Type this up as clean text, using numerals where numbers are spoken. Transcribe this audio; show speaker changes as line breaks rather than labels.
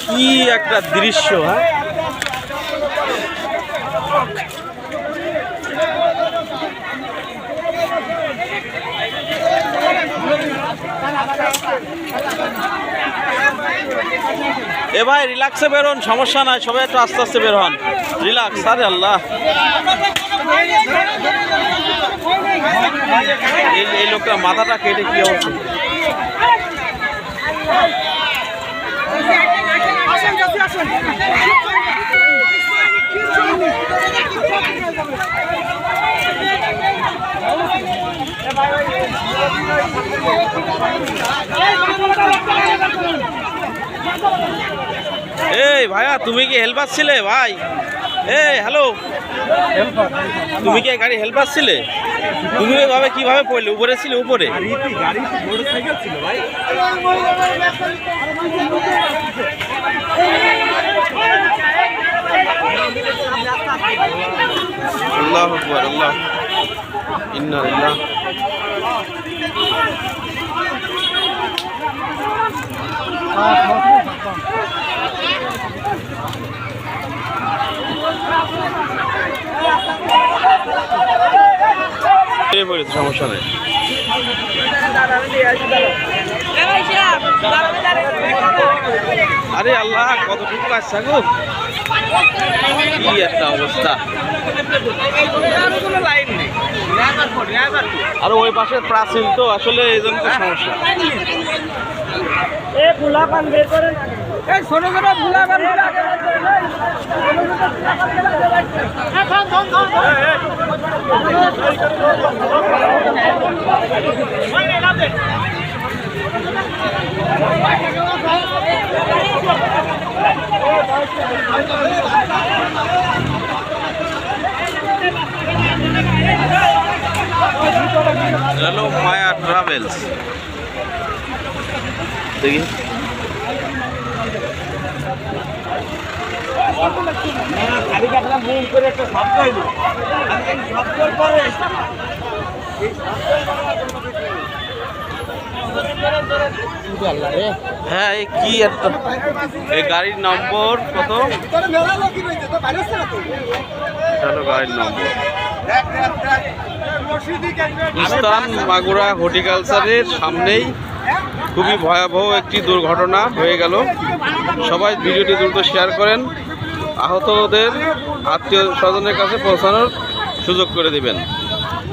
কি একটা দৃশ্য, হ্যাঁ। এ ভাই রিল্যাক্সে বেরোন, সমস্যা নাই, সবাই একটু আস্তে আস্তে বের হন, রিল্যাক্স। আরে আল্লাহ, এই লোকটা মাথাটা কেটে কি অবস্থা। এই ভাইয়া, তুমি কি হেল্পার ছিলে ভাই? এই হ্যালো, তুমি কি গাড়ি হেল্পার ছিলে? তুমি এভাবে কিভাবে পড়লে? উপরে ছিলে? উপরে আল্লাহু আকবার, আল্লাহ ইন্না লিল্লাহ। সমস্যা নেই। আরে আল্লাহ, কতটুকু আসছে গো, কি একটা অবস্থা। আর ওই পাশে প্রাচীন তো, আসলে এই জন্য তো সমস্যা। ছোট ছোট হ্যালো মায়া ট্রাভেলস, দেখি হ্যাঁ। এই কি একটা, এই গাড়ির নম্বর কত? গাড়ির নম্বর ইস্তান মাগুরা হর্টিকালচারের সামনেই খুবই ভয়াবহ একটি দুর্ঘটনা হয়ে গেল। সবাই ভিডিওটি দ্রুত শেয়ার করেন, আহতদের আত্মীয় স্বজনের কাছে পৌঁছানোর সুযোগ করে দিবেন।